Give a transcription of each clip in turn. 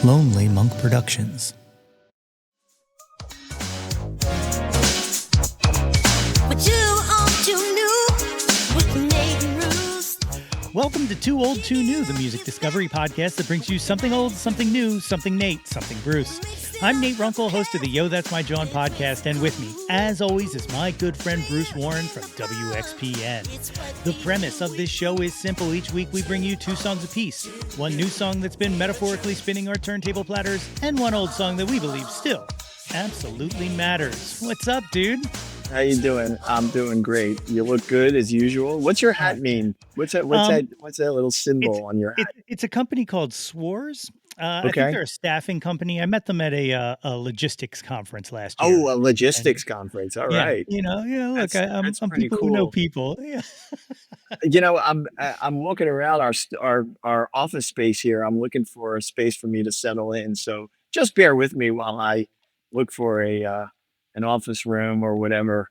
Lonely Monk Productions. Welcome to Too Old, Too New, the music discovery podcast that brings you something old, something new, something Nate, something Bruce. I'm Nate Runkle, host of the Yo, That's My Jawn podcast, and with me, as always, is my good friend Bruce Warren from WXPN. The premise of this show is simple. Each week we bring you two songs apiece. One new song that's been metaphorically spinning our turntable platters, and one old song that we believe still absolutely matters. What's up, dude? How you doing? I'm doing great. You look good as usual. What's your hat mean? What's that little symbol on your hat? It's a company called Swores. I think Okay. they're a staffing company. I met them at a logistics conference last year. Oh, a logistics And conference. All yeah, right. look, That's I'm pretty people who know cool. people. Yeah. I'm looking around our office space here. I'm looking for a space for me to settle in. So just bear with me while I look for an office room or whatever.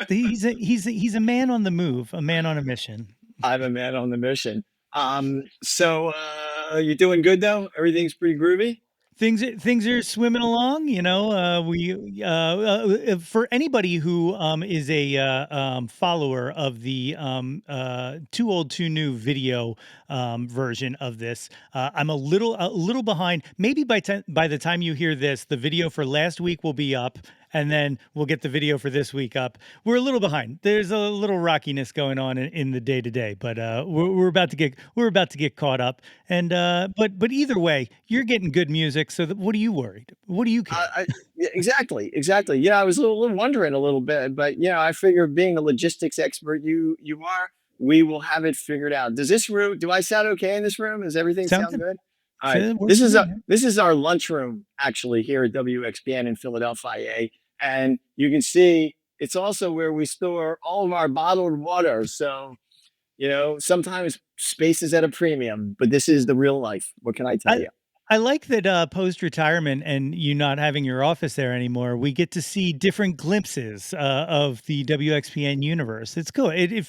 He's a man on the move, a man on a mission. I'm a man on the mission. So you're doing good though? Everything's pretty groovy? Things are swimming along. For anybody who is a follower of the Too Old Too New video version of this, I'm a little behind. Maybe by the time you hear this, the video for last week will be up, and then we'll get the video for this week up. We're a little behind. There's a little rockiness going on in the day to day, but we're about to get caught up. And but either way, you're getting good music. So what are you worried? What do you care? Yeah, exactly. Yeah, I was a little wondering a little bit, but I figure being a logistics expert, you are, we will have it figured out. Does this room? Do I sound okay in this room? Does everything Sounds sound good? All right. so works for me. This is our lunchroom actually here at WXPN in Philadelphia, and you can see it's also where we store all of our bottled water. So sometimes space is at a premium, but this is the real life. What can I tell you? I like that post-retirement and you not having your office there anymore, we get to see different glimpses of the WXPN universe. It's cool. It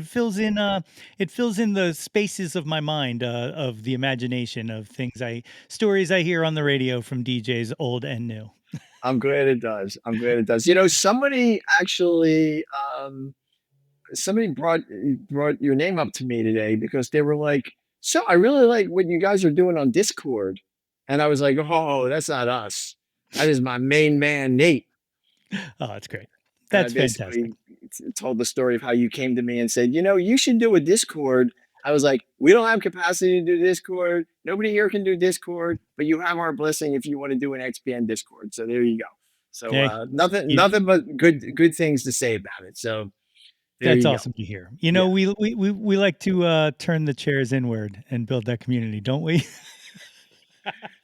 fills in the spaces of my mind of the imagination of stories I hear on the radio from DJs old and new. I'm glad it does. I'm glad it does. Somebody actually, somebody brought your name up to me today because they were like, "So I really like what you guys are doing on Discord," and I was like, "Oh, that's not us. That is my main man, Nate." Oh, that's great. And I That's fantastic. basically told the story of how you came to me and said, "You should do a Discord." I was like, "We don't have capacity to do Discord. Nobody here can do Discord, but you have our blessing if you want to do an XPN Discord." So there you go. So Hey, nothing but good things to say about it. So there that's you go. awesome to hear. Yeah. We like to turn the chairs inward and build that community, don't we?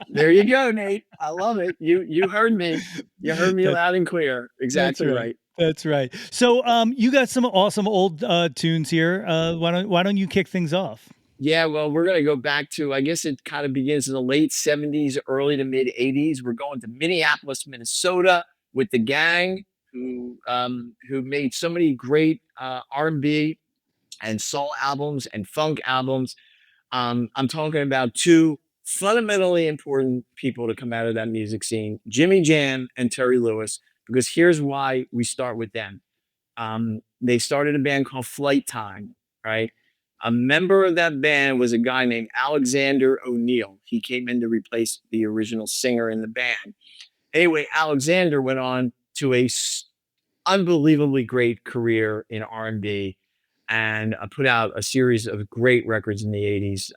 There you go, Nate. I love it. You heard me. You heard me That- loud and clear. That's Exactly right. right. That's right. So, you got some awesome old tunes here. Why don't you kick things off? Yeah, well, we're gonna go back to, I guess it kind of begins in the late 70s, early to mid 80s. We're going to Minneapolis, Minnesota with the gang who made so many great R&B and soul albums and funk albums. I'm talking about two fundamentally important people to come out of that music scene, Jimmy Jam and Terry Lewis, because here's why we start with them. They started a band called Flight Time, right? A member of that band was a guy named Alexander O'Neill. He came in to replace the original singer in the band. Anyway, Alexander went on to a unbelievably great career in R&B and put out a series of great records in the 80s.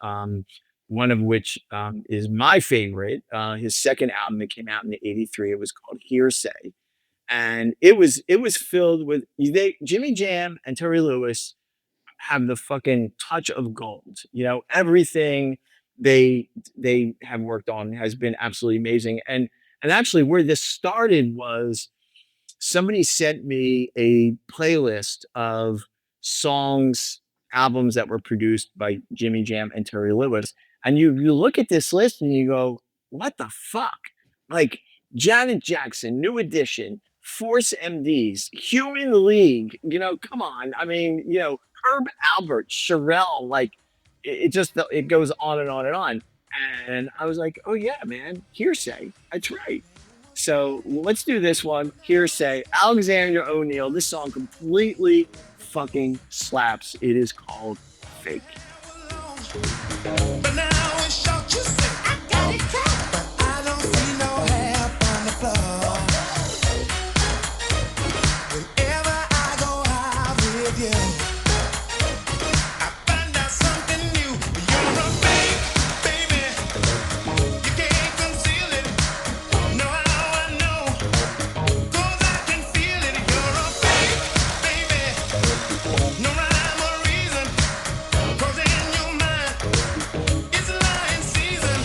One of which is my favorite, his second album that came out in '83. It was called Hearsay. And it was filled with Jimmy Jam and Terry Lewis have the fucking touch of gold. Everything they have worked on has been absolutely amazing. And actually where this started was somebody sent me a playlist of songs, albums that were produced by Jimmy Jam and Terry Lewis. And you look at this list and you go, what the fuck? Like Janet Jackson, New Edition, Force MDs, Human League, come on. I mean, Herb Albert, Sherelle, like it goes on and on and on. And I was like, oh yeah, man, hearsay. That's right. So let's do this one. Hearsay. Alexander O'Neill. This song completely fucking slaps. It is called Fake. But now it's short, you say, I got it cracked. But I don't see no hair on the floor. Whenever I go out with you, I find out something new. You're a fake, baby. You can't conceal it. Know how I know? 'Cause I can feel it. You're a fake, baby. No rhyme or reason. 'Cause in your mind, it's lying season.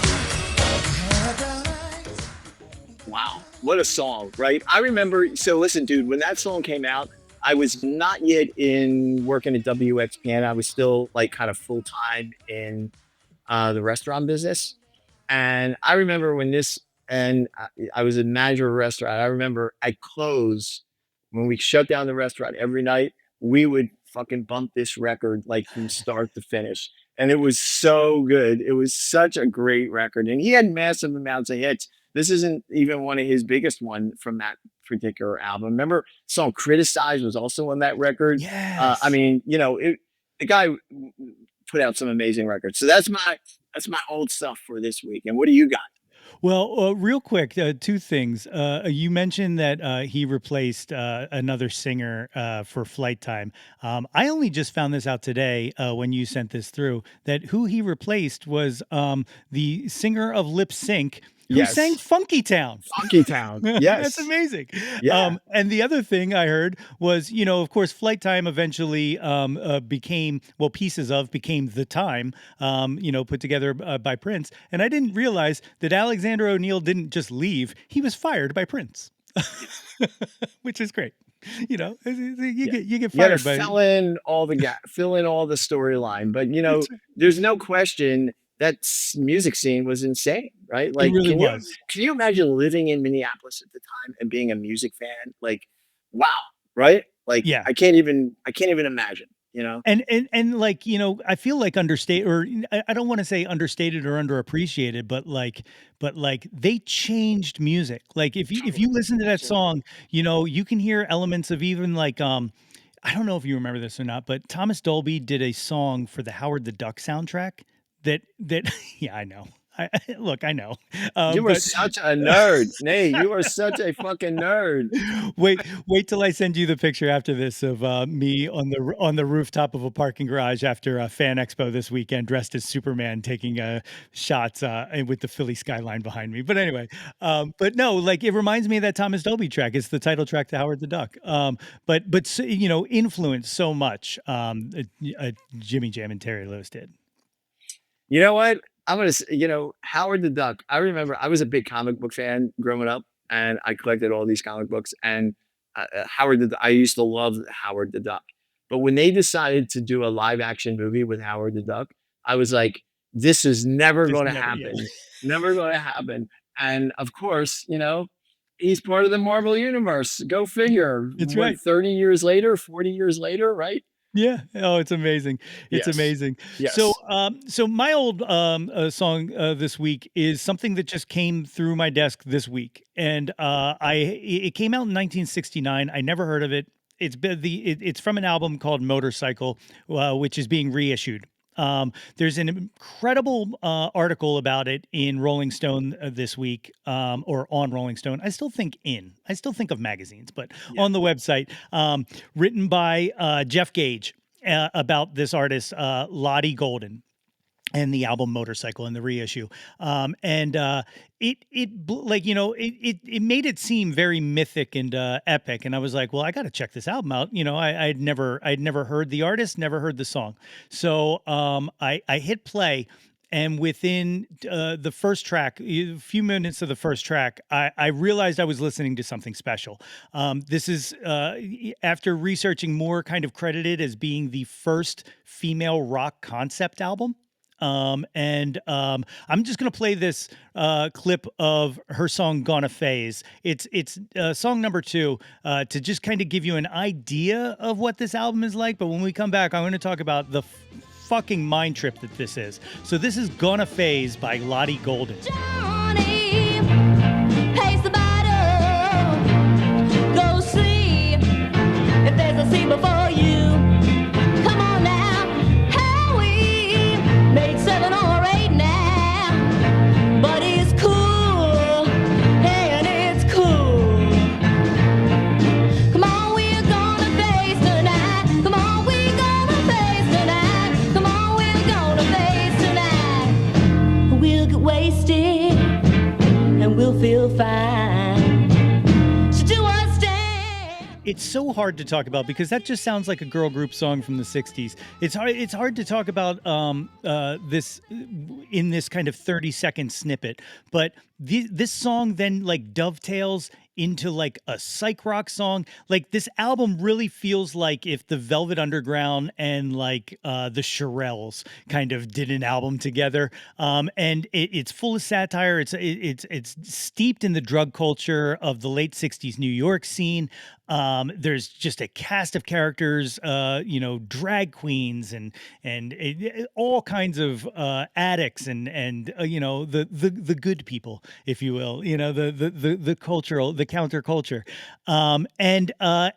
Paradise. Wow, what a song, right? I remember. So listen, dude, when that song came out, I was not yet in working at WXPN. I was still like kind of full time in the restaurant business. And I remember when this, and I was a manager of a restaurant. I remember at close, when we shut down the restaurant every night, we would fucking bump this record like from start to finish. And it was so good. It was such a great record. And he had massive amounts of hits. This isn't even one of his biggest one from that particular album. Remember, song "Criticized" was also on that record. I Yes. mean, the guy put out some amazing records. So that's my old stuff for this week. And what do you got? Well, real quick, two things. You mentioned that he replaced another singer for Flight Time. I only just found this out today when you sent this through that who he replaced was the singer of Lip Sync who sang Yes, Funky Town. Funky Town. That's Yes, amazing. yeah, And the other thing I heard was, of course, Flight Time eventually became, well, pieces of became The Time, put together by Prince. And I didn't realize that Alexander O'Neill didn't just leave, he was fired by Prince, yeah, which is great. You yeah. get You got to fired by. fill in all the storyline. But That's right. there's no question that music scene was insane, right? It Like, really was. can you imagine living in Minneapolis at the time and being a music fan? Like, wow, right? Like, Yeah. I can't even imagine. You know? And like, I feel like understate or I don't want to say understated or underappreciated, but like they changed music. Like if you listen to that Absolutely. song, you can hear elements of even like I don't know if you remember this or not, but Thomas Dolby did a song for the Howard the Duck soundtrack that yeah, I know. Look, I know. You are But such a nerd, Nate. You are such a fucking nerd. wait till I send you the picture after this of me on the rooftop of a parking garage after a fan expo this weekend, dressed as Superman, taking shots and with the Philly skyline behind me. But anyway, but no, like it reminds me of that Thomas Dolby track. It's the title track to Howard the Duck. But influenced so much. Jimmy Jam and Terry Lewis did. You know what? I'm gonna Howard the Duck. I remember I was a big comic book fan growing up, and I collected all these comic books. And I used to love Howard the Duck. But when they decided to do a live action movie with Howard the Duck, I was like, this is never Just going to never, yeah, happen. Never going to happen. And of course, he's part of the Marvel universe. Go figure. that's What, right. 30 years later, 40 years later, right? Yeah. Oh, it's amazing. It's Yes. amazing. So, Yes. so my old song this week is something that just came through my desk this week, and it came out in 1969. I never heard of it. It's from an album called Motorcycle, which is being reissued. There's an incredible article about it in Rolling Stone this week, or on Rolling Stone. I still think of magazines, but Yeah. on the website, written by Jeff Gage about this artist, Lottie Golden, and the album Motorcycle and the reissue. And like, it made it seem very mythic and epic. And I was like, well, I got to check this album out. I'd never heard the artist, never heard the song. So I hit play. And within the first track, a few minutes of the first track, I realized I was listening to something special. This is after researching more, kind of credited as being the first female rock concept album. And I'm just gonna play this clip of her song "Gonna Phase." It's song number two to just kind of give you an idea of what this album is like. But when we come back, I'm going to talk about the fucking mind trip that this is. So this is Gonna Phase by Lottie Golden. Johnny, pace the bottle. Go see if there's a seat before you. Come on now, Howie, made 7 or 8 now, but it's cool, and it's cool. Come on, we're gonna face tonight. Come on, we're gonna face tonight. Come on, we're gonna face tonight. We'll get wasted and we'll feel fine. So do us stand. It's so hard to talk about because that just sounds like a girl group song from the 60s. It's hard to talk about this in this kind of 30-second snippet, but this song then like dovetails into like a psych rock song. Like this album really feels like if the Velvet Underground and like the Shirelles kind of did an album together. And it's full of satire. It's steeped in the drug culture of the late 60s New York scene. There's just a cast of characters, drag queens and all kinds of addicts and the good people, if you will, the cultural, the counterculture.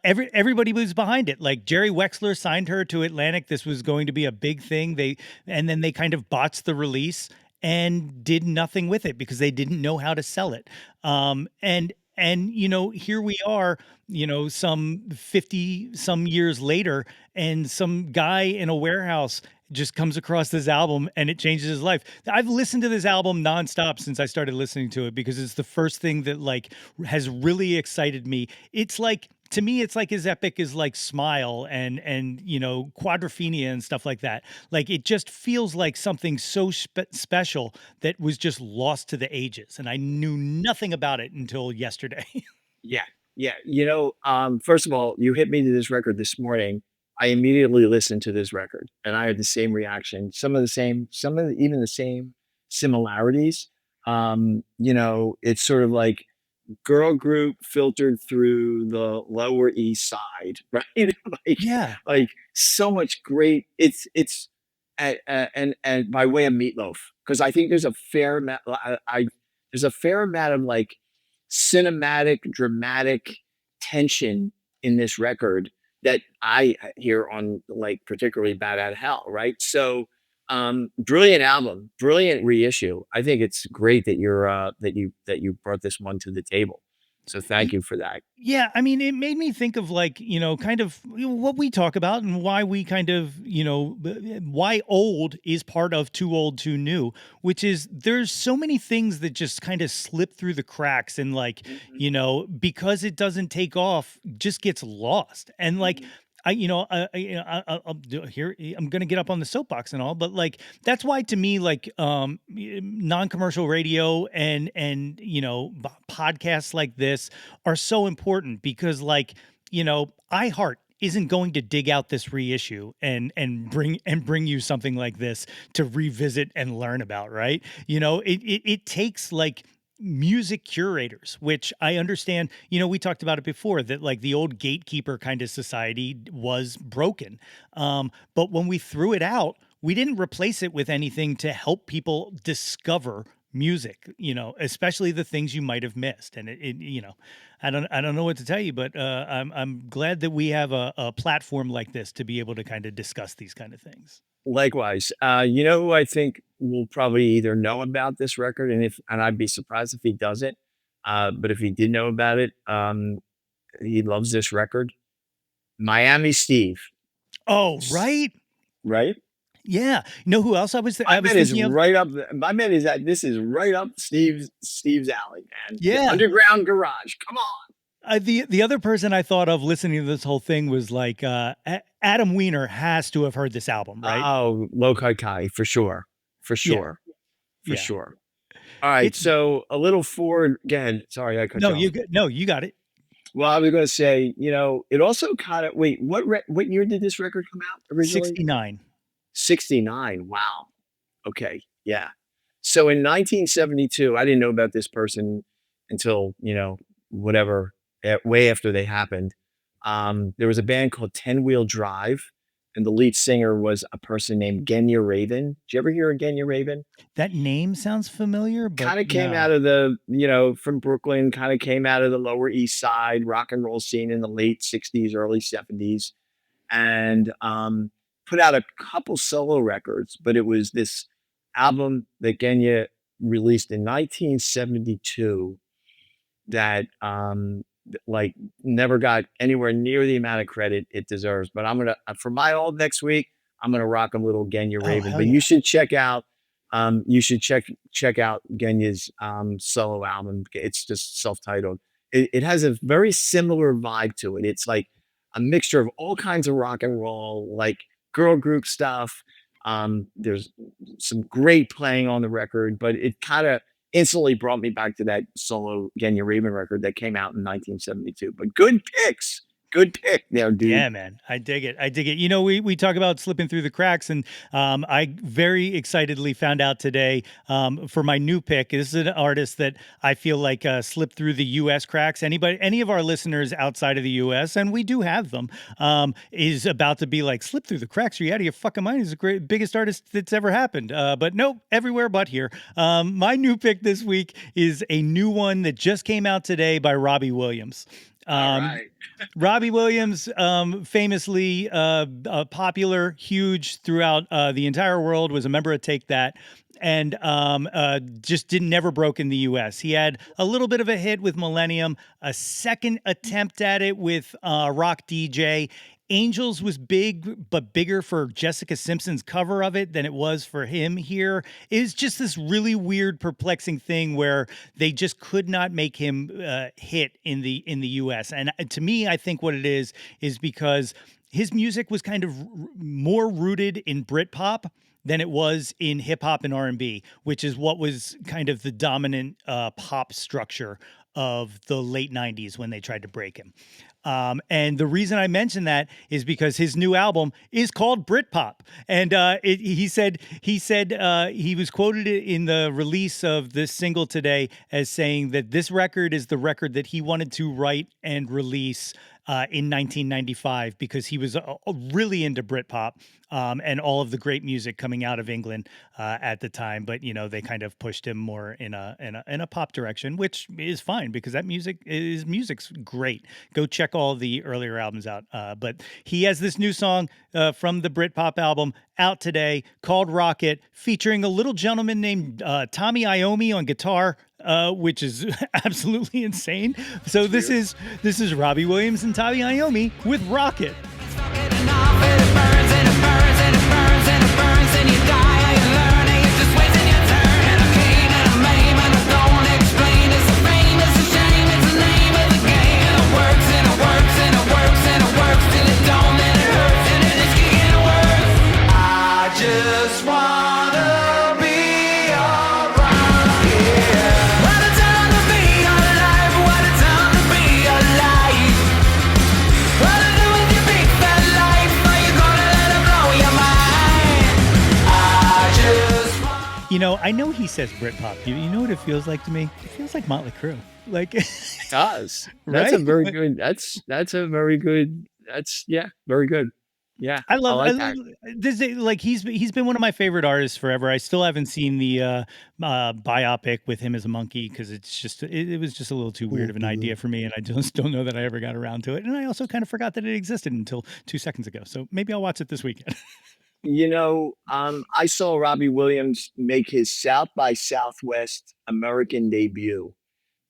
Everybody was behind it. Like Jerry Wexler signed her to Atlantic. This was going to be a big thing. Then they kind of botched the release and did nothing with it because they didn't know how to sell it. Here we are, some 50 some years later, and some guy in a warehouse just comes across this album and it changes his life. I've listened to this album nonstop since I started listening to it because it's the first thing that like has really excited me. It's like, to me, it's like as epic as like Smile and Quadrophenia and stuff like that. Like it just feels like something so special that was just lost to the ages, and I knew nothing about it until yesterday. Yeah, yeah. First of all, you hit me to this record this morning. I immediately listened to this record, and I had the same reaction. Even the same similarities. It's sort of like girl group filtered through the Lower East Side, right? like, Yeah. like so much great. And by way of Meatloaf, because I think there's a fair amount. There's a fair amount of like cinematic, dramatic tension in this record that I hear on like particularly Bad Out of Hell, right? So brilliant album, brilliant reissue. I think it's great that you brought this one to the table. So thank you for that. Yeah, I mean, it made me think of like, kind of what we talk about and why we kind of, why old is part of Too Old, Too New, which is there's so many things that just kind of slip through the cracks and like, Mhm, because it doesn't take off, just gets lost. And like, mhm, I'll do here. I'm gonna get up on the soapbox and all, but like that's why to me, like non-commercial radio and podcasts like this are so important because like iHeart isn't going to dig out this reissue and bring you something like this to revisit and learn about, right? It takes like music curators, which I understand, we talked about it before that like the old gatekeeper kind of society was broken. But when we threw it out, we didn't replace it with anything to help people discover music, especially the things you might have missed. And I don't know what to tell you, but I'm glad that we have a platform like this to be able to kind of discuss these kind of things. Likewise, who I think will probably either know about this record, and I'd be surprised if he doesn't. But if he did know about it, he loves this record. Miami Steve, Oh, right. right? Yeah. You know who else I My was man is thinking of? right up. My man is that. This is right up Steve's alley, man. The Yeah. underground garage. Come on. The other person I thought of listening to this whole thing was like Adam Weiner has to have heard this album, right? Oh, Lokai Kai for sure, for Yeah. sure, for Yeah. sure. All right, It's so a little forward again. Sorry, I cut no, you off. no, you got it. Well, I was going to say, it also kind of wait. What year did this record come out originally? 69. 69. Wow. Okay. Yeah. So in 1972, I didn't know about this person until, whatever, way after they happened. There was a band called 10 Wheel Drive and the lead singer was a person named Genya Raven. Did you ever hear of Genya Raven? That name sounds familiar, but Kind of came out no. of the, from Brooklyn, kind of came out of the Lower East Side rock and roll scene in the late 60s, early 70s, and put out a couple solo records, but it was this album that Genya released in 1972 that like never got anywhere near the amount of credit it deserves. But I'm gonna for my old next week, I'm gonna rock a little Genya Oh, Raven. hell But you yeah. should check out Genya's solo album. It's just self-titled. It has a very similar vibe to it. It's like a mixture of all kinds of rock and roll, like girl group stuff. There's some great playing on the record, but it kind of instantly brought me back to that solo Genya Raven record that came out in 1972. But good picks. Good pick there, dude. Yeah, man. I dig it. I dig it. You know, we talk about slipping through the cracks, and I very excitedly found out today for my new pick. This is an artist that I feel like slipped through the U.S. cracks. Any of our listeners outside of the U.S., and we do have them, is about to be like, slip through the cracks. Are you out of your fucking mind? He's the biggest artist that's ever happened. But nope, everywhere but here. My new pick this week is a new one that just came out today by Robbie Williams. All right. Robbie Williams, famously popular, huge throughout the entire world, was a member of Take That, and just didn't never broke in the U.S. He had a little bit of a hit with Millennium, a second attempt at it with Rock DJ. Angels was big, but bigger for Jessica Simpson's cover of it than it was for him here. It's just this really weird, perplexing thing where they just could not make him hit in the U.S. And to me, I think what it is because his music was kind of more rooted in Britpop than it was in hip hop and R&B, which is what was kind of the dominant pop structure of the late 90s when they tried to break him. And the reason I mention that is because his new album is called Britpop, and he said he was quoted in the release of this single today as saying that this record is the record that he wanted to write and release in 1995 because he was really into Britpop and all of the great music coming out of England at the time. But you know, they kind of pushed him more in a pop direction, which is fine because his music's great. Go check all the earlier albums out. But he has this new song from the Britpop album out today called Rocket, featuring a little gentleman named Tommy Iommi on guitar. Which is absolutely insane. So this is Robbie Williams and Tommy Iommi with Rocket. Just wanna be alright. Yeah. What a time to be alive. What a time to be alive. What to do with your big fat life? Are you gonna let it blow your mind? I just want. You know, I know he says Britpop. You know what it feels like to me? It feels like Motley Crue. Like, It does. That's right? a very good. That's a very good. That's yeah, very good. Yeah, I I love like that. this. Like he's been one of my favorite artists forever. I still haven't seen the biopic with him as a monkey because it's just it was just a little too weird of an idea for me, and I just don't know that I ever got around to it. And I also kind of forgot that it existed until 2 seconds ago. So maybe I'll watch it this weekend. I saw Robbie Williams make his South by Southwest American debut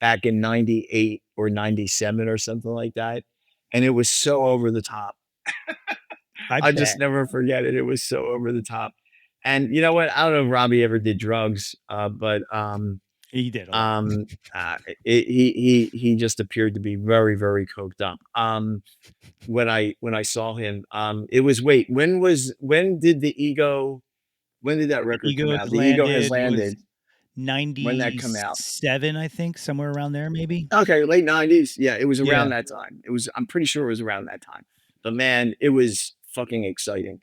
back in '98 or '97 or something like that, and it was so over the top. I I bet just never forget it. It was so over the top. And you know what? I don't know if Robbie ever did drugs, but he did a lot. um, he just appeared to be very, very coked up. When I saw him, it was wait, when did that record come Ego out? has The Ego Has landed. It was Landed. When that come out? 97, I think, somewhere around there, maybe. Okay, late '90s. Yeah, it was Yeah. around that time. It was. I'm pretty sure it was around that time. But man, it was fucking exciting.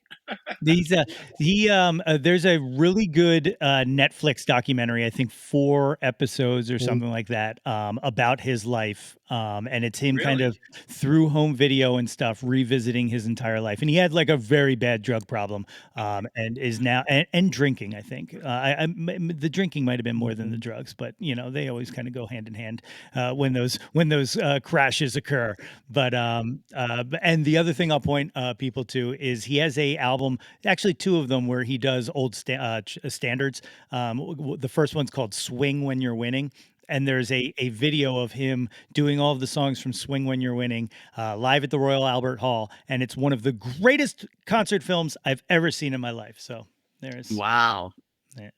These there's a really good Netflix documentary, I think 4 episodes or something like that, about his life. And it's him kind Really? of through home video and stuff revisiting his entire life. And he had like a very bad drug problem, and is now and drinking. I think the drinking might have been more than the drugs, but you know they always kind of go hand in hand when those crashes occur. And the other thing I'll point people to is he has a album, actually two of them, where he does old standards. The first one's called "Swing When You're Winning." And there's a video of him doing all of the songs from Swing When You're Winning live at the Royal Albert Hall, and it's one of the greatest concert films I've ever seen in my life. So there's Wow.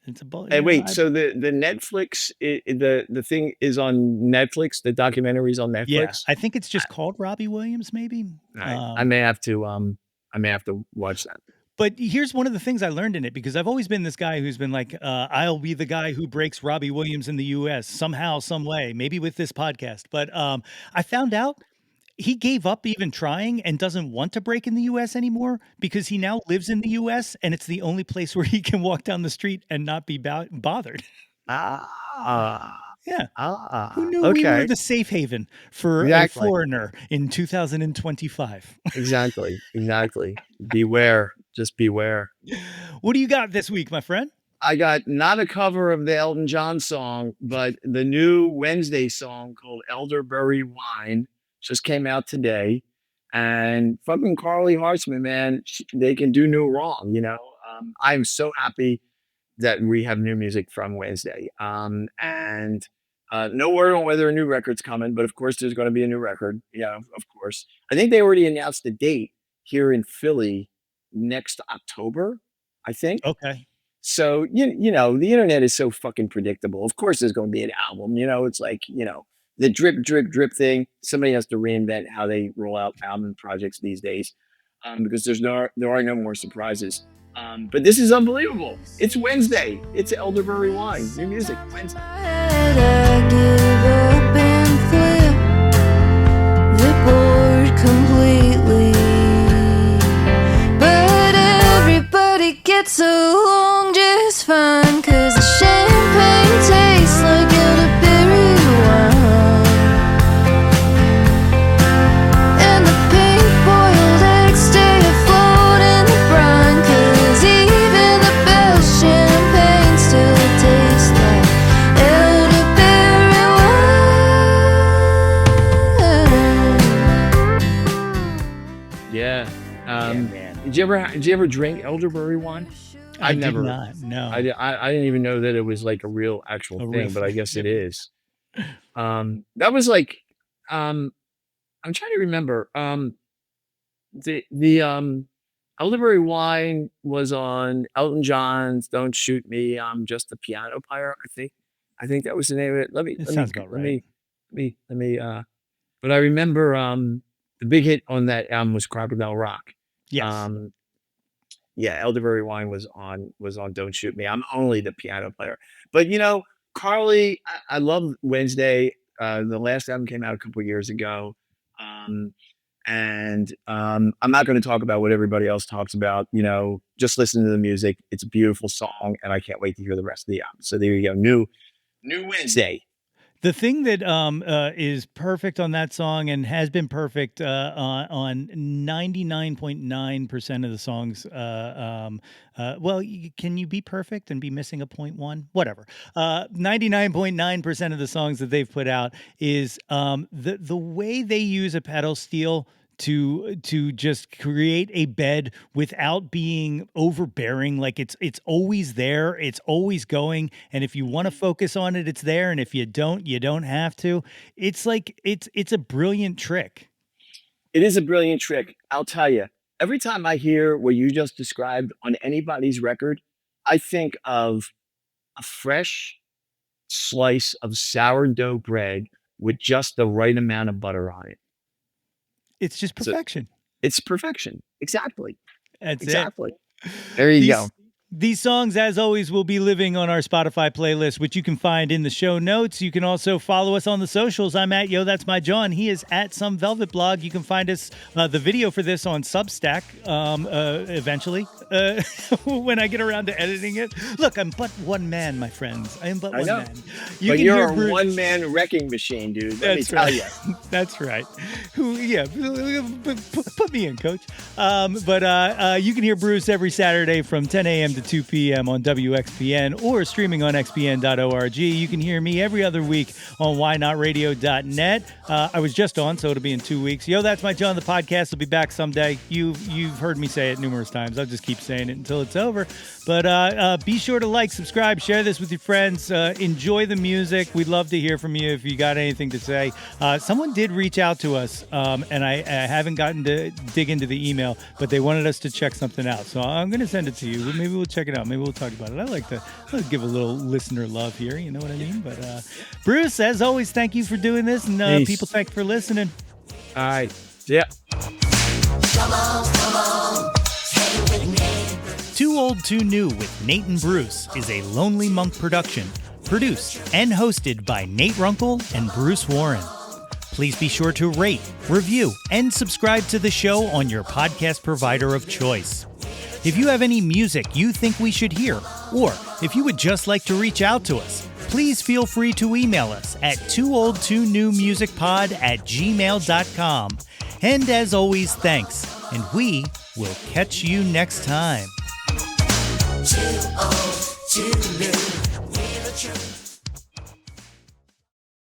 it's a bullet. And You know, wait, so the Netflix the thing is on Netflix, the documentary's on yeah, Netflix? I think it's just called Robbie Williams, maybe. Alright, Um, I may have to watch that. But here's one of the things I learned in it because I've always been this guy who's been like, I'll be the guy who breaks Robbie Williams in the US somehow, some way, maybe with this podcast. But I found out he gave up even trying and doesn't want to break in the US anymore because he now lives in the US and it's the only place where he can walk down the street and not be bothered. Ah, Yeah. Who ah, knew we were okay. the safe haven for a Exactly, foreigner in 2025? exactly. Beware, just beware. What do you got this week, my friend? I got not a cover of the Elton John song, but the new Wednesday song called Elderberry Wine just came out today. And fucking Carly Hartsman, man, they can do no wrong, you know? I'm so happy that we have new music from Wednesday. And no word on whether a new record's coming, but of course there's going to be a new record. Yeah, of course. I think they already announced the date here in Philly next October, I think. Okay. So you know, the internet is so fucking predictable. Of course, there's going to be an album. You know, it's like the drip thing. Somebody has to reinvent how they roll out album projects these days, because there are no more surprises. But this is unbelievable. It's Wednesday. It's Elderberry Wine. New music Wednesday. I give up and flip the board completely. But everybody gets along just fine, 'cause the champagne tastes like elderberry wine. And the pink-boiled eggs stay afloat in the brine, 'cause even the best champagne still tastes like elderberry wine. Yeah. Yeah, man. Did you ever drink elderberry wine? I I've did never. not. No. I didn't even know that it was like a real actual A real thing, but I thing. guess Yep. it is. That was like, um, I'm trying to remember. The elderberry wine was on Elton John's "Don't Shoot Me, I'm Just a Piano Player." I think that was the name of it. It sounds about right. Let me. But I remember the big hit on that album was Crocodile Rock. Yes. Um, yeah, Elderberry Wine was on "Don't Shoot Me." I'm only the piano player, but you know, Carly, I love Wednesday. The last album came out a couple years ago, um, and I'm not going to talk about what everybody else talks about. You know, just listen to the music. It's a beautiful song, and I can't wait to hear the rest of the album. So there you go, new Wednesday. The thing that is perfect on that song and has been perfect on 99.9% of the songs. Well, can you be perfect and be missing a point one? Whatever. 99.9% of the songs that they've put out is the way they use a pedal steel to just create a bed without being overbearing. Like it's always there, it's always going, and if you want to focus on it, it's there, and if you don't, you don't have to. It's like it's a brilliant trick. It is a brilliant trick. I'll tell you. Every time I hear what you just described on anybody's record, I think of a fresh slice of sourdough bread with just the right amount of butter on it. It's just So perfection. it's perfection. Exactly. That's it. Exactly. There you These go. These songs, as always, will be living on our Spotify playlist, which you can find in the show notes. You can also follow us on the socials. I'm at Yo, That's My Jawn. He is at Some Velvet Blog. You can find us, the video for this on Substack eventually, when I get around to editing it. Look, I'm but one man, my friends. I am but one man. But you're a one-man wrecking machine, dude. Let me tell you. That's right. Put me in, coach. But you can hear Bruce every Saturday from 10 a.m. to 2 p.m. on WXPN or streaming on xpn.org. You can hear me every other week on whynotradio.net. I was just on, so it'll be in 2 weeks. Yo, That's My Jawn. The podcast will be back someday. You've heard me say it numerous times. I'll just keep saying it until it's over. But be sure to like, subscribe, share this with your friends. Enjoy the music. We'd love to hear from you if you got anything to say. Someone did reach out to us, and I haven't gotten to dig into the email, but they wanted us to check something out. So I'm going to send it to you. Maybe we'll check it out. Maybe we'll talk about it. I like to give a little listener love here. You know what I mean? But Bruce, as always, thank you for doing this, and people, thank you for listening. All right. Yeah. Too Old, Too New with Nate and Bruce is a Lonely Monk production, produced and hosted by Nate Runkle and Bruce Warren. Please be sure to rate, review, and subscribe to the show on your podcast provider of choice. If you have any music you think we should hear, or if you would just like to reach out to us, please feel free to email us at toooldtoonewmusicpod@gmail.com. And as always, thanks, and we will catch you next time. Too